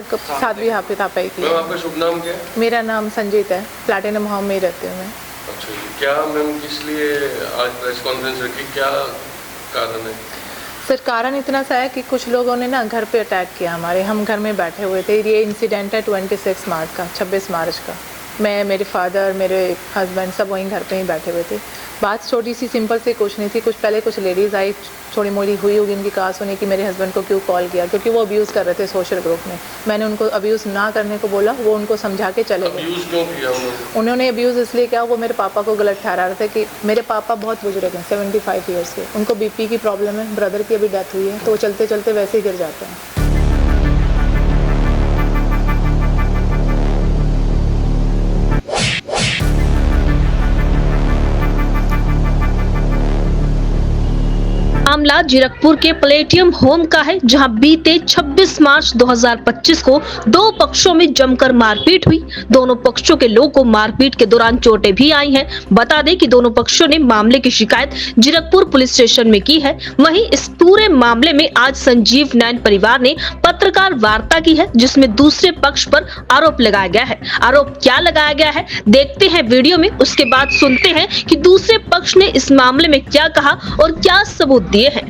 साध्वी हाफिज़ की। मैम आपका शुभ नाम क्या है? मेरा नाम संजीत है, प्लैटिनम होम में रहती हूँ मैं। अच्छा जी, क्या मैम किस लिए आज प्रेस कॉन्फ्रेंस रखी, क्या कारण है? सर कारण इतना सा है कि कुछ लोगों ने ना घर पे अटैक किया हमारे, हम घर में बैठे हुए थे। ये इंसिडेंट है 26 मार्च का, 26 मार्च का। मैं, मेरे फादर, मेरे हस्बैंड सब वहीं घर पे ही बैठे हुए थे। बात छोटी सी सिंपल सी कुछ नहीं थी। कुछ लेडीज़ आई, थोड़ी मोड़ी हुई होगी उनकी कहा सुनी कि मेरे हस्बैंड को क्यों कॉल किया, क्योंकि वो अब्यूज़ कर रहे थे सोशल ग्रुप में। मैंने उनको अब्यूज़ ना करने को बोला, वो उनको समझा के चले गए। अब्यूज़ क्यों किया उन्होंने अब्यूज़ इसलिए किया, वो मेरे पापा को गलत ठहरा रहे थे कि मेरे पापा बहुत बुजुर्ग हैं, 75 ईयर्स के, उनको बीपी की प्रॉब्लम है, ब्रदर की अभी डेथ हुई है, तो वो चलते चलते वैसे ही गिर जाते हैं। मामला जीरकपुर के प्लेटियम होम का है, जहां बीते 26 मार्च 2025 को दो पक्षों में जमकर मारपीट हुई। दोनों पक्षों के लोगों को मारपीट के दौरान चोटें भी आई हैं। बता दें कि दोनों पक्षों ने मामले की शिकायत जीरकपुर पुलिस स्टेशन में की है। वहीं इस पूरे मामले में आज संजीव नैन परिवार ने पत्रकार वार्ता की है, जिसमें दूसरे पक्ष पर आरोप लगाया गया है। आरोप क्या लगाया गया है, देखते हैं वीडियो में, उसके बाद सुनते हैं कि दूसरे पक्ष ने इस मामले में क्या कहा और क्या सबूत दिए हैं।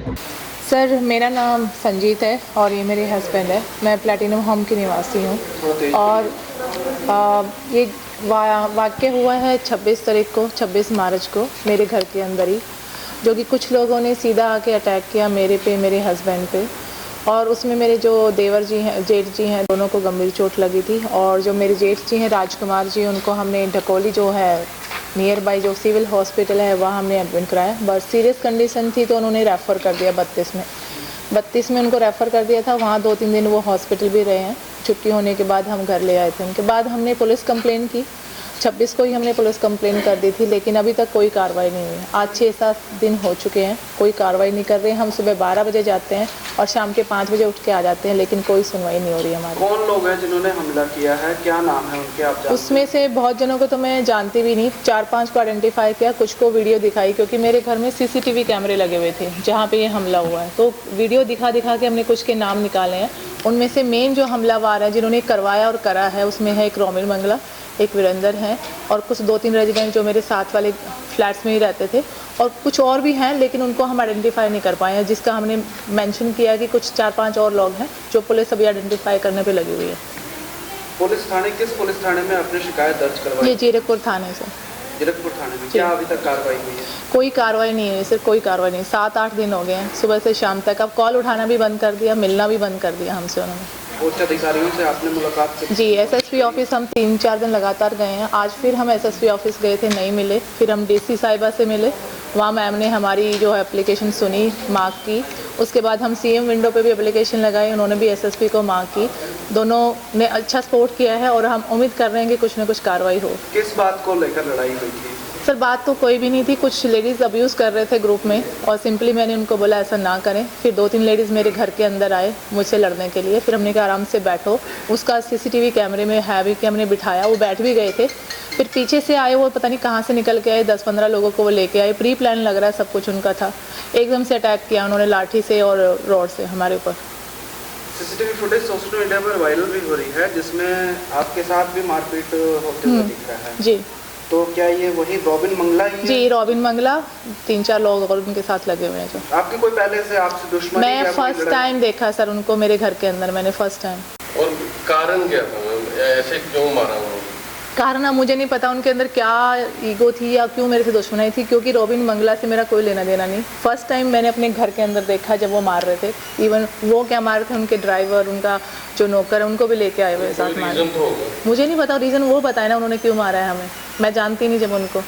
सर, मेरा नाम संजीत है और ये मेरे हस्बैंड है। मैं प्लैटिनम होम की निवासी हूँ और ये वाक़या हुआ है 26 तारीख को, 26 मार्च को मेरे घर के अंदर ही, जो कि कुछ लोगों ने सीधा आके अटैक किया मेरे पे, मेरे हस्बैंड पे। और उसमें मेरे जो देवर जी हैं, जेठ जी हैं, दोनों को गंभीर चोट लगी थी। और जो मेरे जेठ जी हैं राजकुमार जी, उनको हमने ढकोली जो है नियर बाई जो सिविल हॉस्पिटल है वहाँ हमने एडमिट कराया। बट सीरियस कंडीशन थी तो उन्होंने रेफ़र कर दिया 32 में उनको रेफ़र कर दिया था। वहाँ 2-3 दिन वो हॉस्पिटल भी रहे हैं। छुट्टी होने के बाद हम घर ले आए थे। उनके बाद हमने पुलिस कंप्लेन की, 26 को ही हमने पुलिस कंप्लेन कर दी थी, लेकिन अभी तक कोई कार्रवाई नहीं हुई है। आज 6-7 दिन हो चुके हैं, कोई कार्रवाई नहीं कर रहे हैं। हम सुबह 12 बजे जाते हैं और शाम के 5 बजे उठ के आ जाते हैं, लेकिन कोई सुनवाई नहीं हो रही है हमारी। कौन लोग हैं जिन्होंने हमला किया है, क्या नाम है उनके, आप जानते हैं? उसमें से बहुत जनों को तो मैं जानती भी नहीं, 4-5 को आइडेंटिफाई किया, कुछ को वीडियो दिखाई, क्योंकि मेरे घर में CCTV कैमरे लगे हुए थे जहाँ पे ये हमला हुआ है। तो वीडियो दिखा के हमने कुछ के नाम निकाले हैं। उनमें से मेन जो हमलावर है, जिन्होंने करवाया और करा है, उसमें है एक रोमिल मंगला, एक वीरेंद्र हैं और कुछ 2-3 रेजिडेंट जो मेरे साथ वाले फ्लैट्स में ही रहते थे, और कुछ और भी हैं, लेकिन उनको हम आइडेंटिफाई नहीं कर पाए हैं। जिसका हमने मेंशन किया कि कुछ 4-5 और लोग हैं जो पुलिस अभी आइडेंटिफाई करने पे लगी हुई है। पुलिस थाने, किस पुलिस थाने में आपने शिकायत दर्ज करवाई? ये जीरकपुर थाने से। जीरकपुर थाने में क्या अभी तक कार्रवाई हुई है? कोई कार्रवाई नहीं है सर, कोई कार्रवाई नहीं। 7-8 दिन हो गए हैं, सुबह से शाम तक। अब कॉल उठाना भी बंद कर दिया, मिलना भी बंद कर दिया हमसे उन्होंने। उच्च अधिकारियों से आपने मुलाकात की? जी, SSP ऑफिस हम 3-4 दिन लगातार गए हैं। आज फिर हम SSP ऑफिस गए थे, नहीं मिले। फिर हम DC साहिबा से मिले, वहाँ मैम ने हमारी जो है एप्लीकेशन सुनी, मार्क की। उसके बाद हम CM विंडो पे भी एप्लीकेशन लगाई, उन्होंने भी SSP को मार्क की। दोनों ने अच्छा सपोर्ट किया है और हम उम्मीद कर रहे हैं कि कुछ ना कुछ कार्रवाई हो। किस बात को लेकर लड़ाई हुई थी? सर, बात तो कोई भी नहीं थी। कुछ लेडीज़ अब्यूज़ कर रहे थे ग्रुप में और सिंपली मैंने उनको बोला ऐसा ना करें। फिर 2-3 लेडीज़ मेरे घर के अंदर आए मुझसे लड़ने के लिए। फिर हमने कहा आराम से बैठो। उसका CCTV कैमरे में है भी कि हमने बिठाया, वो बैठ भी गए थे। फिर पीछे से आए, वो पता नहीं कहाँ से निकल के आए, 10-15 लोगों को वो लेके आए। प्री प्लान लग रहा है, सब कुछ उनका था। एकदम से अटैक किया उन्होंने लाठी से और रॉड से हमारे ऊपर। CCTV फुटेज सोशल मीडिया पर वायरल भी हो रही है, जिसमें आपके साथ भी मारपीट होते हुए दिख रहा है। जी, तो क्या ये वही रोबिन मंगला ही है? जी, रोबिन मंगला, 3-4 लोग और उनके साथ लगे हुए हैं। जो आपकी कोई पहले से आपसे दुश्मनी? मैं फर्स्ट टाइम देखा सर उनको मेरे घर के अंदर, मैंने फर्स्ट टाइम। और कारण क्या था मैम, ऐसे क्यों मारा उन्होंने? कारण मुझे नहीं पता उनके अंदर क्या ईगो थी या क्यों मेरे से दुश्मनी थी, क्योंकि रोबिन मंगला से मेरा कोई लेना देना नहीं। फर्स्ट टाइम मैंने अपने घर के अंदर देखा जब वो मार रहे थे। इवन वो क्या मार रहे थे, उनके ड्राइवर, उनका जो नौकर है, उनको भी लेके आए हुए साथ मार। मुझे नहीं पता रीज़न, वो बताए ना उन्होंने क्यों मारा है हमें। मैं जानती नहीं, जब उनको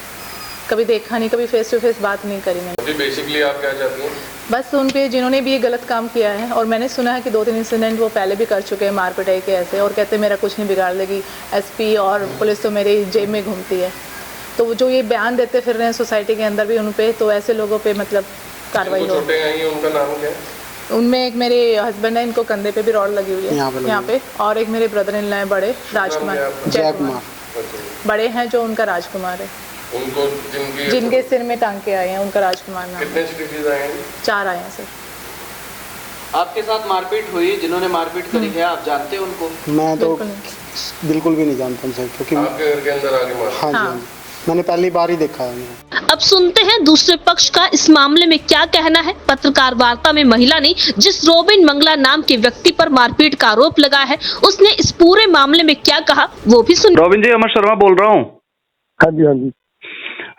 कभी देखा नहीं, कभी फेस टू फेस बात नहीं करी मैंने। बेसिकली आप क्या चाहती हैं? बस उन पे जिन्होंने भी ये गलत काम किया है, और मैंने सुना है कि 2-3 इंसिडेंट वो पहले भी कर चुके हैं मार पिटाई के ऐसे, और कहते हैं मेरा कुछ नहीं बिगाड़ देगी SP और पुलिस तो मेरे जेब में घूमती है। तो वो जो ये बयान देते फिर रहे हैं सोसाइटी के अंदर भी उन पे, तो ऐसे लोगों पे मतलब कार्रवाई हो। छोटे हैं ये, उनका नाम क्या है? उनमें एक मेरे हस्बैंड है, इनको कंधे पे भी रॉड लगी हुई है यहाँ पे, और एक मेरे ब्रदर इन लॉ हैं बड़े, राजकुमार, जयकुमार बड़े हैं, जो उनका राजकुमार है। उनको जिनके सिर में टांके आए हैं, उनका राजकुमार नाम। कितने स्टिचेस आए हैं? 4 आए हैं सर। आपके साथ मारपीट हुई, जिन्होंने मारपीट करी है, आप जानते हो उनको? मैं तो बिल्कुल नहीं। बिल्कुल भी नहीं जानता उनसे, क्योंकि आपके घर के अंदर आगे मारा? हाँ जी, हाँ। हाँ जी, मैंने पहली बार ही देखा है उन्हें। अब सुनते हैं दूसरे पक्ष का इस मामले में क्या कहना है। पत्रकार वार्ता में महिला ने जिस रोबिन मंगला नाम के व्यक्ति पर मारपीट का आरोप लगाया है, उसने इस पूरे मामले में क्या कहा वो भी सुन। रोबिन जी, अमर शर्मा बोल रहा हूँ। हाँ जी, हाँ जी।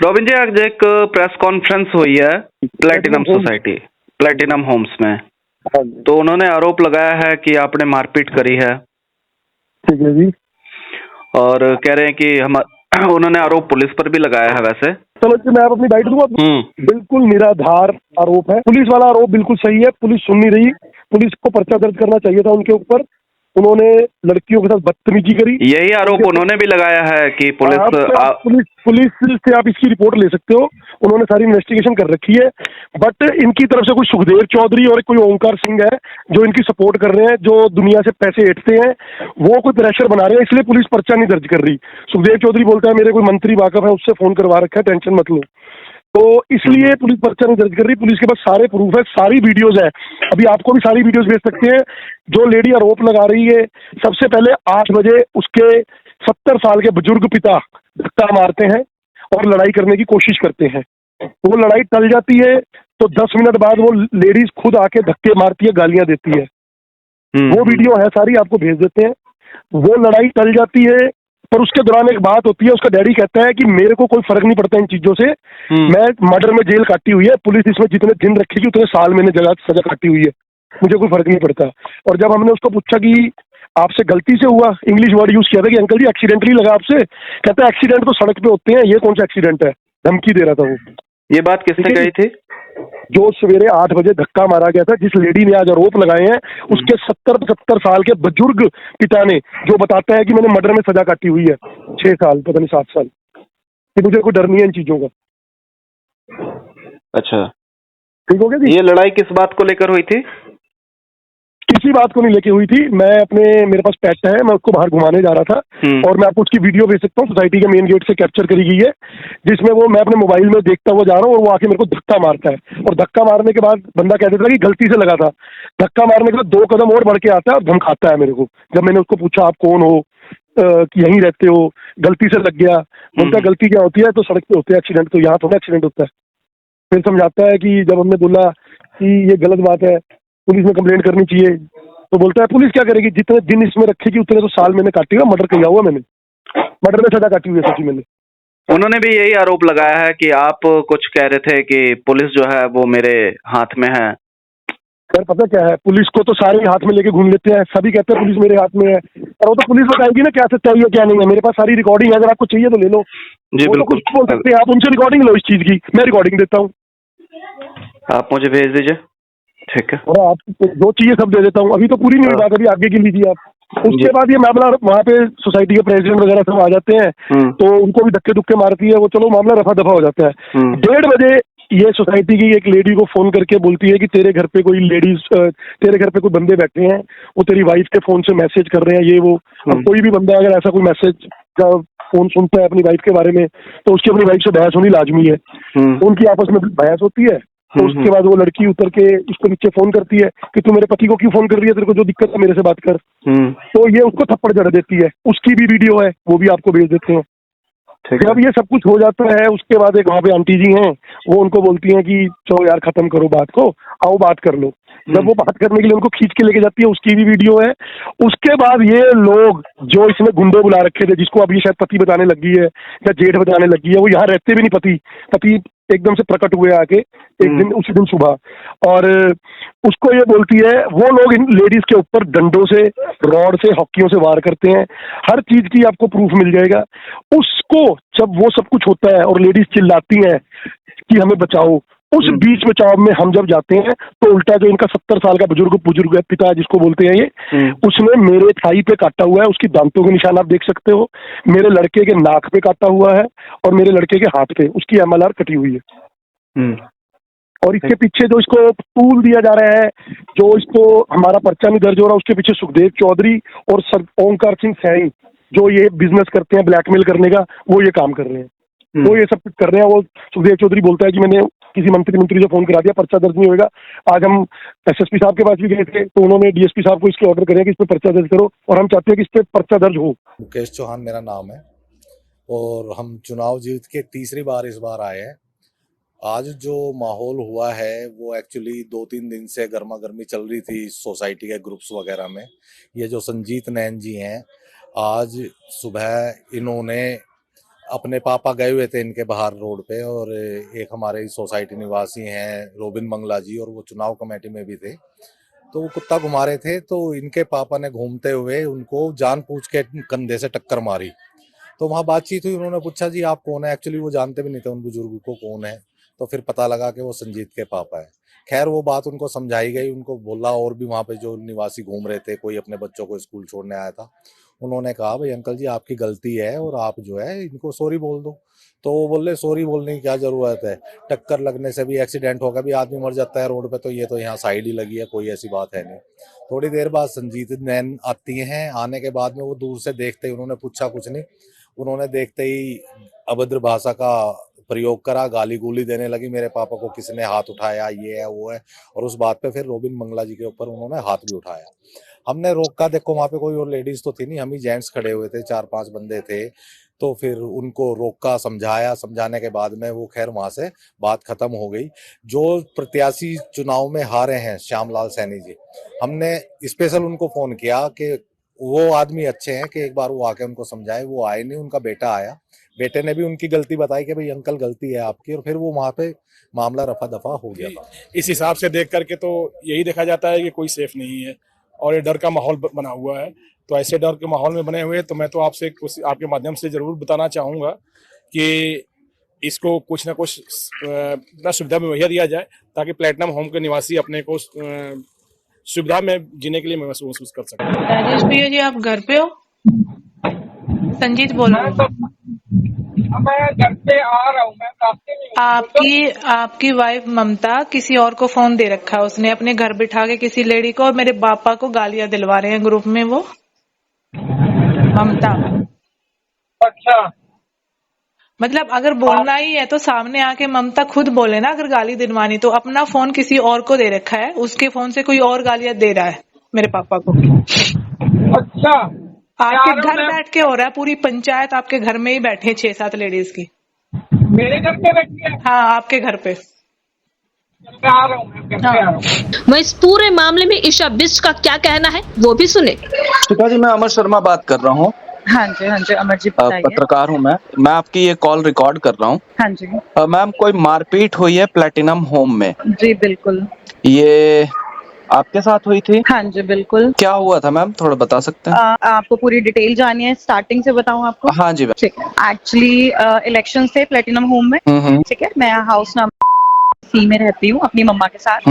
रोबिन जी, आज एक प्रेस कॉन्फ्रेंस हुई है प्लेटिनम सोसाइटी, प्लेटिनम होम्स में। हाँ जी, तो उन्होंने आरोप लगाया है कि आपने मारपीट करी है, ठीक है जी। और कह रहे हैं कि हम उन्होंने आरोप पुलिस पर भी लगाया है। वैसे चलो जी, मैं आप अपनी बाइट दूंगा। बिल्कुल निराधार आरोप है, पुलिस वाला आरोप बिल्कुल सही है। पुलिस सुन नहीं रही, पुलिस को पर्चा दर्ज करना चाहिए था उनके ऊपर। उन्होंने लड़कियों के साथ बदतमीजी करी। यही आरोप उन्होंने भी लगाया है कि पुलिस से आप इसकी रिपोर्ट ले सकते हो, उन्होंने सारी इन्वेस्टिगेशन कर रखी है। बट इनकी तरफ से कोई सुखदेव चौधरी और कोई ओंकार सिंह है जो इनकी सपोर्ट कर रहे हैं, जो दुनिया से पैसे ऐंठते हैं, वो कोई प्रेशर बना रहे हैं, इसलिए पुलिस पर्चा नहीं दर्ज कर रही। सुखदेव चौधरी बोलता है मेरे कोई मंत्री वाकफ है, उससे फोन करवा रखा है, टेंशन मत लो। तो इसलिए पुलिस पर्चा नहीं दर्ज कर रही। पुलिस के पास सारे प्रूफ है, सारी वीडियोज है। अभी आपको भी सारी वीडियोज भेज सकते हैं। जो लेडी आरोप लगा रही है, सबसे पहले 8 बजे उसके 70 साल के बुजुर्ग पिता धक्का मारते हैं और लड़ाई करने की कोशिश करते हैं। वो लड़ाई टल जाती है तो 10 मिनट बाद वो लेडीज खुद आके धक्के मारती है, गालियां देती है। वो वीडियो है सारी, आपको भेज देते हैं। वो लड़ाई टल जाती है, पर उसके दौरान एक बात होती है। उसका डैडी कहता है कि मेरे को कोई फर्क नहीं पड़ता इन चीजों से, मैं मर्डर में जेल काटी हुई है, पुलिस इसमें जितने दिन रखेगी उतने साल मैंने सजा काटी हुई है, मुझे कोई फर्क नहीं पड़ता। और जब हमने उसको पूछा कि आपसे गलती से हुआ, इंग्लिश वर्ड यूज किया था कि अंकल जी एक्सीडेंटली लगा आपसे, कहता है एक्सीडेंट तो सड़क पे होते हैं, ये कौन सा एक्सीडेंट है। धमकी दे रहा था वो। ये बात किसने कही थी? जो सवेरे 8 बजे धक्का मारा गया था, जिस लेडी ने आज आरोप लगाए हैं, उसके 70-75 साल के बुजुर्ग पिता ने, जो बताता है कि मैंने मर्डर में सजा काटी हुई है 6 साल, पता नहीं 7 साल, कि मुझे कोई डर नहीं है इन चीजों का। अच्छा, ठीक हो गया जी। ये लड़ाई किस बात को लेकर हुई थी? किसी बात को नहीं लेके हुई थी। मेरे पास पेट है, मैं उसको बाहर घुमाने जा रहा था, और मैं आपको उसकी वीडियो भेज सकता हूँ, सोसाइटी के मेन गेट से कैप्चर करी गई है, जिसमें वो मैं अपने मोबाइल में देखता हुआ जा रहा हूँ और वो आके मेरे को धक्का मारता है। और धक्का मारने के बाद बंदा कह देता है कि गलती से लगा था। धक्का मारने के बाद 2 कदम और बढ़ के आता है और धमकाता है मेरे को। जब मैंने उसको पूछा आप कौन हो, कि यहीं रहते हो, गलती से लग गया। बोलता गलती क्या होती है, तो सड़क पे होते हैं एक्सीडेंट, तो यहाँ थोड़ा एक्सीडेंट होता है। फिर समझाता है कि जब हमने बोला कि ये गलत बात है, पुलिस में कंप्लेंट करनी चाहिए, तो बोलता है पुलिस क्या करेगी, जितने दिन इसमें रखेगी उतने तो साल मैंने काटी हुआ। मर्डर किया हुआ मैंने, मर्डर में सजा काटी हुई है सच्ची मैंने। उन्होंने भी यही आरोप लगाया है कि आप कुछ कह रहे थे कि पुलिस जो है वो मेरे हाथ में है। सर पता क्या है, पुलिस को तो सारे हाथ में लेके घूम लेते हैं, सभी कहते हैं पुलिस मेरे हाथ में है, और वो तो पुलिस बताएगी ना क्या सच्चाई है क्या नहीं है। मेरे पास सारी रिकॉर्डिंग है, अगर आपको चाहिए तो ले लो जी बिल्कुल, कुछ बोल सकते हैं आप, उनसे रिकॉर्डिंग लो इस चीज की, मैं रिकॉर्डिंग देता हूँ, आप मुझे भेज दीजिए। ठीक है, और आप जो चाहिए सब दे देता हूँ। अभी तो पूरी नहीं हुई बात, अभी आगे की लीजिए आप। उसके बाद ये मामला वहाँ पे सोसाइटी के प्रेसिडेंट वगैरह सब आ जाते हैं, तो उनको भी धक्के धुक्के मारती है वो, चलो मामला रफा दफा हो जाता है। 1:30 बजे ये सोसाइटी की एक लेडी को फोन करके बोलती है कि तेरे घर पे कोई लेडीज, तेरे घर पे कोई बंदे बैठे हैं, वो तेरी वाइफ के फोन से मैसेज कर रहे हैं, ये वो। अब कोई भी बंदा अगर ऐसा कोई मैसेज का फोन सुनता है अपनी वाइफ के बारे में, तो उसकी अपनी वाइफ से बहस होनी लाजमी है। उनकी आपस में बहस होती है, तो उसके बाद वो लड़की उतर के उसको नीचे फोन करती है कि तू मेरे पति को क्यों फोन कर रही है, तेरे को जो दिक्कत है मेरे से बात कर। तो ये उसको थप्पड़ जड़ देती है, उसकी भी वीडियो है, वो भी आपको भेज देते हैं। जब ये सब कुछ हो जाता है, उसके बाद एक वहाँ पे आंटी जी हैं, वो उनको बोलती हैं कि चलो यार खत्म करो बात को, आओ बात कर लो। जब वो बात करने के लिए उनको खींच के लेके जाती है, उसकी भी वीडियो है। उसके बाद ये लोग जो इसमें गुंडे बुला रखे थे, जिसको अभी शायद पति बताने लगी है या जेठ बताने लगी है, वो यहाँ रहते भी नहीं, पति एकदम से प्रकट हुए आके एक दिन, उसी दिन सुबह, और उसको ये बोलती है, वो लोग इन लेडीज के ऊपर डंडों से, रॉड से, हॉकियों से वार करते हैं। हर चीज की आपको प्रूफ मिल जाएगा। उसको जब वो सब कुछ होता है और लेडीज चिल्लाती हैं कि हमें बचाओ, उस बीच बचाव में हम जब जाते हैं तो उल्टा जो इनका 70 साल का बुजुर्ग है, पिता जिसको बोलते हैं ये, उसने मेरे थाई पे काटा हुआ है, उसकी दांतों के निशान आप देख सकते हो, मेरे लड़के के नाक पे काटा हुआ है, और मेरे लड़के के हाथ पे उसकी MLR कटी हुई है। और इसके पीछे जो इसको टूल दिया जा रहा है, जो इसको हमारा पर्चा नहीं दर्ज हो रहा, उसके पीछे सुखदेव चौधरी और सर ओंकार सिंह सैनी, जो ये बिजनेस करते हैं ब्लैकमेल करने का, वो ये काम कर रहे हैं, वो ये सब कुछ कर रहे हैं। वो सुखदेव चौधरी बोलता है कि मैंने किसी मंत्री जो फोन करा दिया, पर्चा दर्ज नहीं होगा। आज हम एसएसपी साहब के पास भी गए थे, तो उन्होंने डीएसपी साहब को इसके ऑर्डर करे कि इस पर पर्चा दर्ज करो, और हम चाहते हैं कि इस पर पर्चा दर्ज हो। मुकेश चौहान मेरा नाम है और हम चुनाव जीत के तीसरी बार इस बार आए हैं। आज जो माहौल हुआ है वो एक्चुअली 2-3 दिन से गर्मा गर्मी चल रही थी सोसाइटी के ग्रुप्स वगैरह में। ये जो संजीत नैन जी हैं, आज सुबह इन्होंने अपने पापा गए हुए थे इनके बाहर रोड पे, और एक हमारे सोसाइटी निवासी हैं रोबिन मंगला जी, और वो चुनाव कमेटी में भी थे, तो वो कुत्ता घुमा रहे थे, तो इनके पापा ने घूमते हुए उनको जानबूझ के कंधे से टक्कर मारी। तो वहाँ बातचीत हुई, उन्होंने पूछा जी आप कौन है, एक्चुअली वो जानते भी नहीं थे उन बुजुर्ग को कौन है, तो फिर पता लगा कि वो संजीत के पापा है। खैर वो बात उनको समझाई गई, उनको बोला, और भी वहाँ पे जो निवासी घूम रहे थे, कोई अपने बच्चों को स्कूल छोड़ने आया था, उन्होंने कहा भाई अंकल जी आपकी गलती है और आप जो है इनको सॉरी बोल दो। तो वो बोले सॉरी बोलने की क्या जरूरत है, टक्कर लगने से भी एक्सीडेंट होगा, भी आदमी मर जाता है रोड पे, तो ये तो यहाँ साइड ही लगी है, कोई ऐसी बात है नहीं। थोड़ी देर बाद संजीत नैन आती हैं, आने के बाद में वो दूर से देखते ही, उन्होंने पूछा कुछ नहीं, उन्होंने देखते ही अभद्र भाषा का प्रयोग करा, गाली गुली देने लगी, मेरे पापा को किसने हाथ उठाया, ये है वो है, और उस बात पे फिर रोबिन मंगला जी के ऊपर उन्होंने हाथ भी उठाया। हमने रोका, देखो वहाँ पे कोई और लेडीज तो थी नहीं, हम ही जेंट्स खड़े हुए थे, 4-5 बंदे थे, तो फिर उनको रोका, समझाया, समझाने के बाद में वो खैर वहां से बात खत्म हो गई। जो प्रत्याशी चुनाव में हारे हैं श्यामलाल सैनी जी, हमने स्पेशल उनको फोन किया कि वो आदमी अच्छे हैं कि एक बार वो आके उनको समझाए, वो आए नहीं, उनका बेटा आया, बेटे ने भी उनकी गलती बताई कि भाई अंकल गलती है आपकी, और फिर वो वहाँ पे मामला रफा दफा हो गया था। इस हिसाब से देख करके तो यही देखा जाता है कि कोई सेफ नहीं है और ये डर का माहौल बना हुआ है। तो ऐसे डर के माहौल में बने हुए, तो मैं तो आपसे कुछ आपके माध्यम से जरूर बताना चाहूँगा कि इसको कुछ ना कुछ सुविधा मुहैया दिया जाए, ताकि प्लेटिनम होम के निवासी अपने को सुविधा में जीने के लिए महसूस कर सकें। राजेश भैया जी आप घर पे हो? संजीत बोल रहा हूँ। मैं घर पे आ रहा हूँ, मैं रास्ते में। आपकी वाइफ ममता किसी और को फोन दे रखा है, उसने अपने घर बिठा के किसी लेडी को, और मेरे पापा को गालियां दिलवा रहे हैं ग्रुप में वो ममता। अच्छा, मतलब अगर बोलना ही है तो सामने आके ममता खुद बोले ना, अगर गाली दिलवानी तो। अपना फोन किसी और को दे रखा है, उसके फोन से कोई और गालियां दे रहा है मेरे पापा को। अच्छा, आपके घर बैठ के हो रहा है, पूरी पंचायत आपके घर में ही बैठे 6-7 लेडीज की। मेरे घर पे बैठी है? हाँ आपके घर पे। मैं आ रहा हूँ। वह इस पूरे मामले में ईशा बिष्ट का क्या कहना है वो भी सुने। शिखा जी, मैं अमर शर्मा बात कर रहा हूँ। हाँ जी अमर जी बताइए। पत्रकार हूँ मैं आपकी ये कॉल रिकॉर्ड कर रहा हूँ। हाँ जी मैम, कोई मारपीट हुई है प्लेटिनम होम में? जी बिल्कुल। ये आपके साथ हुई थी? हाँ जी बिल्कुल। क्या हुआ था मैम, थोड़ा बता सकते हैं? आपको पूरी डिटेल जाननी है, स्टार्टिंग से बताऊं आपको? हाँ जी। ठीक है। एक्चुअली इलेक्शन थे प्लेटिनम होम में, ठीक है। मैं हाउस नंबर सी में रहती हूँ अपनी मम्मा के साथ,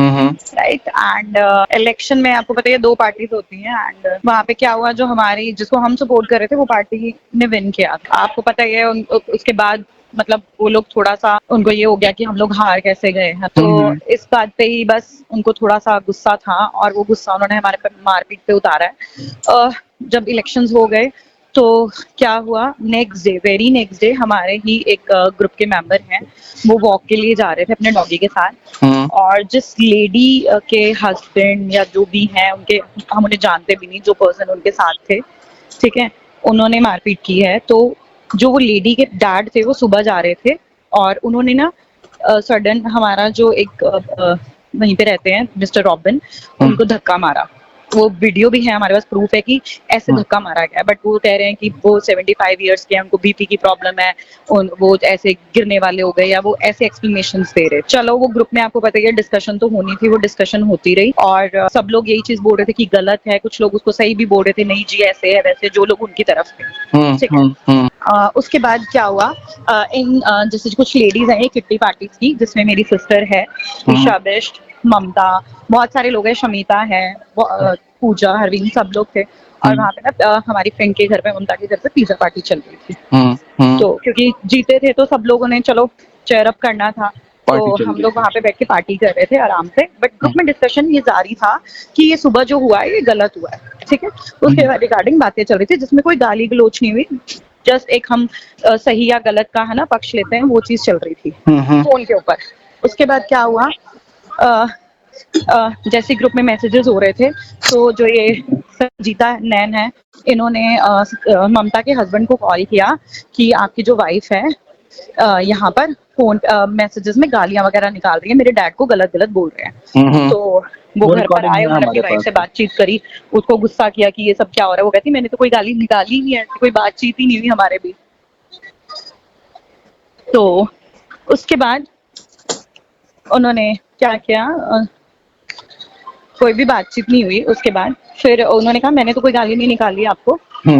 राइट। एंड इलेक्शन में आपको पता है 2 पार्टीज होती हैं, एंड वहाँ पे क्या हुआ, जो हमारी जिसको हम सपोर्ट कर रहे थे वो पार्टी ने विन किया था। आपको पता ही है उसके बाद मतलब वो लोग थोड़ा सा उनको ये हो गया कि हम लोग हार कैसे गए हैं, तो इस बात पे ही बस उनको थोड़ा सा गुस्सा था, और वो गुस्सा उन्होंने हमारे पर मारपीट पे उतारा है। जब इलेक्शंस हो गए तो क्या हुआ, वेरी नेक्स्ट डे हमारे ही एक ग्रुप के मेंबर हैं, वो वॉक के लिए जा रहे थे अपने डॉगी के साथ, और जिस लेडी के हस्बैंड या जो भी हैं उनके, हम उन्हें जानते भी नहीं, जो पर्सन उनके साथ थे, ठीक है, उन्होंने मारपीट की है। तो जो वो लेडी के डैड थे वो सुबह जा रहे थे, और उन्होंने ना सडन हमारा जो एक वहीं पे रहते हैं मिस्टर रॉबिन, उनको धक्का मारा। वो वीडियो भी है हमारे पास, प्रूफ है कि ऐसे धक्का मारा गया। बट वो कह रहे हैं कि वो 75 इयर्स के हैं, उनको बीपी की प्रॉब्लम है, वो ऐसे गिरने वाले हो गए, या वो ऐसे एक्सप्लेनेशंस दे रहे। चलो, वो ग्रुप में आपको पता है डिस्कशन तो होनी थी, वो डिस्कशन होती रही, और सब लोग यही चीज बोल रहे थे कि गलत है, कुछ लोग उसको सही भी बोल रहे थे, नहीं जी ऐसे है वैसे, जो लोग उनकी तरफ थे, ठीक है। उसके बाद क्या हुआ, जैसे कुछ लेडीज हैं किट्टी पार्टी की, जिसमें मेरी सिस्टर है ईशा बिष्ट, ममता, बहुत सारे लोग हैं, शमिता है, पूजा, हरवीन, सब लोग थे। और वहाँ पे ना हमारी फ्रेंड के घर पे, ममता के घर पे पिज्जा पार्टी चल रही थी। तो क्योंकि जीते थे तो सब लोगों ने चलो चेयर अप करना था, तो हम लोग वहाँ पे बैठ के पार्टी कर रहे थे आराम से। बट ग्रुप में डिस्कशन ये जारी था कि ये सुबह जो हुआ है ये गलत हुआ है, ठीक है। उसके रिगार्डिंग बातें चल रही थी, जिसमें कोई गाली गलोच नहीं हुई, जस्ट एक हम सही या गलत का है ना पक्ष लेते हैं, वो चीज चल रही थी फोन के ऊपर। उसके बाद क्या हुआ, जैसे ग्रुप में मैसेजेस हो रहे थे तो जो ये संजीता नैन है, इन्होंने ममता के हस्बैंड को कॉल किया कि आपकी जो वाइफ है यहाँ पर फोन मैसेजेस में गालियां वगैरह निकाल रही है, मेरे डैड को गलत गलत बोल रहे हैं। तो वो घर पर आए, उन्होंने अपनी वाइफ से बातचीत करी, उसको गुस्सा किया कि ये सब क्या हो रहा है। वो कहती मैंने तो कोई गाली निकाली नहीं है, कोई बातचीत ही नहीं हुई हमारे बीच। तो उसके बाद उन्होंने क्या किया, कोई भी बातचीत नहीं हुई। उसके बाद फिर उन्होंने कहा मैंने तो कोई गाली नहीं निकाली आपको,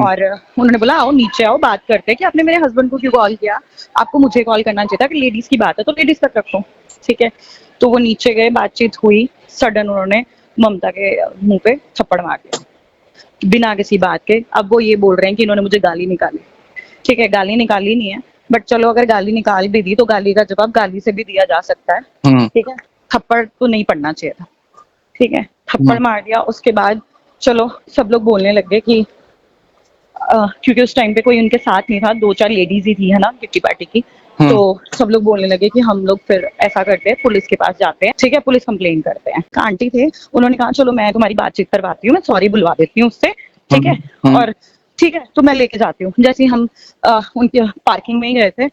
और उन्होंने बोला आओ नीचे आओ बात करते हैं कि आपने मेरे हस्बैंड को क्यों कॉल किया, आपको मुझे कॉल करना चाहिए था कि लेडीज की बात है तो लेडीज तक रखो, ठीक है। तो वो नीचे गए, बातचीत हुई, सडन उन्होंने ममता के मुंह पे थप्पड़ मार दिया बिना किसी बात के। अब वो ये बोल रहे हैं कि इन्होंने मुझे गाली निकाली, ठीक है, गाली निकाली नहीं है, बट चलो अगर गाली निकाल भी दी तो गाली का जवाब गाली से भी दिया जा सकता है, ठीक है, थप्पड़ तो नहीं पड़ना चाहिए था, ठीक है, थप्पड़ मार दिया। उसके बाद चलो सब लोग बोलने लग गए कि क्योंकि उस टाइम पे कोई उनके साथ नहीं था, 2-4 लेडीज ही थी, है ना, किट्टी पार्टी की। तो सब लोग बोलने लगे कि हम लोग फिर ऐसा करते हैं, पुलिस के पास जाते हैं, ठीक है, पुलिस कंप्लेन करते हैं। आंटी थे, उन्होंने कहा चलो मैं तुम्हारी बातचीत करवाती हूँ, मैं सॉरी बुलवा देती हूँ उससे, ठीक है, और ठीक है तो मैं लेके जाती हूँ। जैसे हम उनके पार्किंग में ही गए थे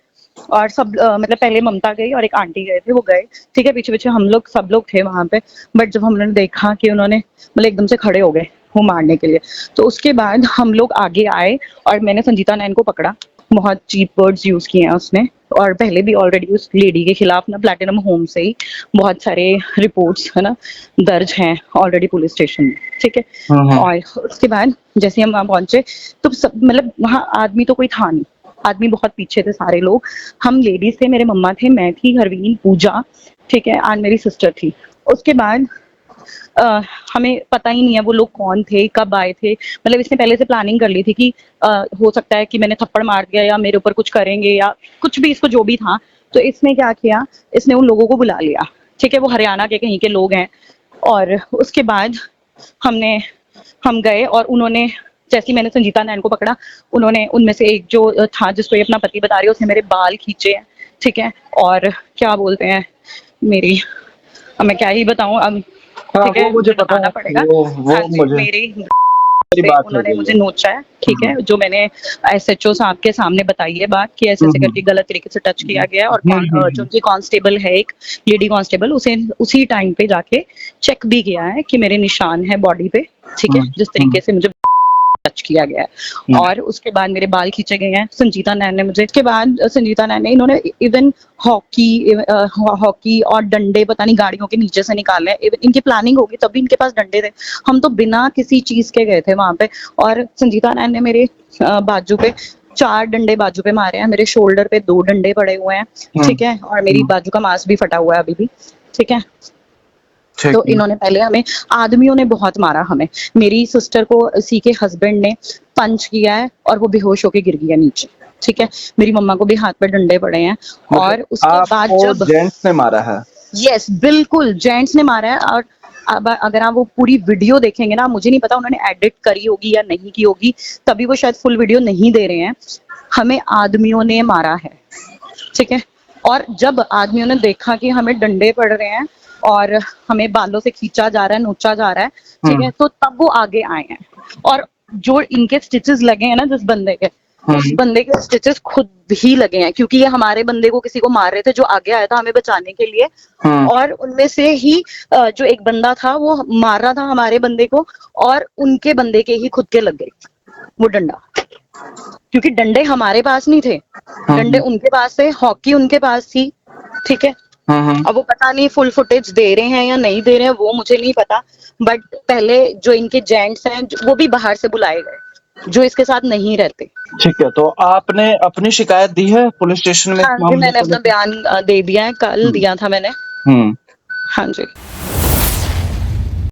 और सब मतलब पहले ममता गई और एक आंटी गए थे, वो गए, ठीक है, पीछे पीछे हम लोग सब लोग थे वहां पे। बट जब हमने देखा कि उन्होंने मतलब एकदम से खड़े हो गए वो मारने के लिए, तो उसके बाद हम लोग आगे आए और मैंने संजीता नैन को पकड़ा। बहुत चीप वर्ड्स यूज किए हैं उसने, और पहले भी ऑलरेडी उस लेडी के खिलाफ ना प्लैटिनम होम से ही बहुत सारे रिपोर्ट्स है ना दर्ज हैं ऑलरेडी पुलिस स्टेशन में, ठीक है। और उसके बाद जैसे हम वहां पहुंचे तो सब मतलब वहाँ आदमी तो कोई था नहीं, आदमी बहुत पीछे थे सारे लोग। हम लेडीज थे, मेरे मम्मा थे, मैं थी, हरवीन, पूजा, ठीक है, और मेरी सिस्टर थी। उसके बाद हमें पता ही नहीं है वो लोग कौन थे, कब आए थे, मतलब इसने पहले से प्लानिंग कर ली थी कि हो सकता है कि मैंने थप्पड़ मार दिया या मेरे ऊपर कुछ करेंगे या कुछ भी, इसको जो भी था। तो इसने क्या किया, इसने उन लोगों को बुला लिया, ठीक है, वो हरियाणा के कहीं के लोग हैं। और उसके बाद हम गए और उन्होंने जैसे ही मैंने संजीता नैन को पकड़ा, उन्होंने उनमें से एक जो था जिसको ये अपना पति बता रही है, उसने मेरे बाल खींचे हैं, ठीक है, और क्या बोलते हैं मेरी, अब मैं क्या ही बताऊं, अब ठीक है मुझे बताना पड़ेगा। उन्होंने मुझे नोचा है, ठीक है, जो मैंने SHO साहब के सामने बताई है बात कि ऐसे करके गलत तरीके से टच किया गया, और जो उनकी कांस्टेबल है, एक लेडी कांस्टेबल, उसे उसी टाइम पे जाके चेक भी किया है कि मेरे निशान है बॉडी पे, ठीक है, जिस तरीके से मुझे टच किया गया है। और उसके बाद मेरे बाल खींचे गए हैं संजीता नैन ने मुझे। उसके बाद संजीता नैन ने इन्होंने इवन हॉकी और डंडे पता नहीं गाड़ियों के नीचे से निकाले हैं। इनकी प्लानिंग होगी तभी इनके पास डंडे थे, हम तो बिना किसी चीज के गए थे वहां पे। और संजीता नैन ने मेरे बाजू पे 4 डंडे बाजू पे मारे हैं, मेरे शोल्डर पे 2 डंडे पड़े हुए हैं, ठीक है, और मेरी बाजू का मांस भी फटा हुआ है अभी भी, ठीक है। तो इन्होंने पहले हमें, आदमियों ने बहुत मारा हमें। मेरी सिस्टर को इसी के हस्बैंड ने पंच किया है और वो बेहोश होके गिर गया नीचे, ठीक है। मेरी मम्मा को भी हाथ पे डंडे पड़े हैं। और उसके बाद जब जेंट्स ने मारा है, यस बिल्कुल जेंट्स ने मारा है। और अब अगर आप वो पूरी वीडियो देखेंगे ना, मुझे नहीं पता उन्होंने एडिट करी होगी या नहीं की होगी, तभी वो शायद फुल वीडियो नहीं दे रहे हैं। हमें आदमियों ने मारा है, ठीक है। और जब आदमियों ने देखा कि हमें डंडे पड़ रहे हैं और हमें बालों से खींचा जा रहा है, नोचा जा रहा है, ठीक है, तो तब वो आगे आए हैं। और जो इनके स्टिचेस लगे हैं ना जिस बंदे के, उस बंदे के स्टिचेस खुद ही लगे हैं, क्योंकि ये हमारे बंदे को किसी को मार रहे थे जो आगे आया था हमें बचाने के लिए। और उनमें से ही जो एक बंदा था वो मार रहा था हमारे बंदे को, और उनके बंदे के ही खुद के लग गए वो डंडा, क्योंकि डंडे हमारे पास नहीं थे, डंडे उनके पास थे, हॉकी उनके पास थी, ठीक है। अब वो पता नहीं फुल फुटेज दे रहे हैं या नहीं दे रहे हैं, वो मुझे नहीं पता। बट पहले जो इनके जेंट्स हैं वो भी बाहर से बुलाए गए जो इसके साथ नहीं रहते। ठीक है, तो आपने अपनी शिकायत दी है पुलिस स्टेशन में? हाँ जी, मैंने अपना बयान दे दिया है, कल दिया था मैंने। हाँ जी।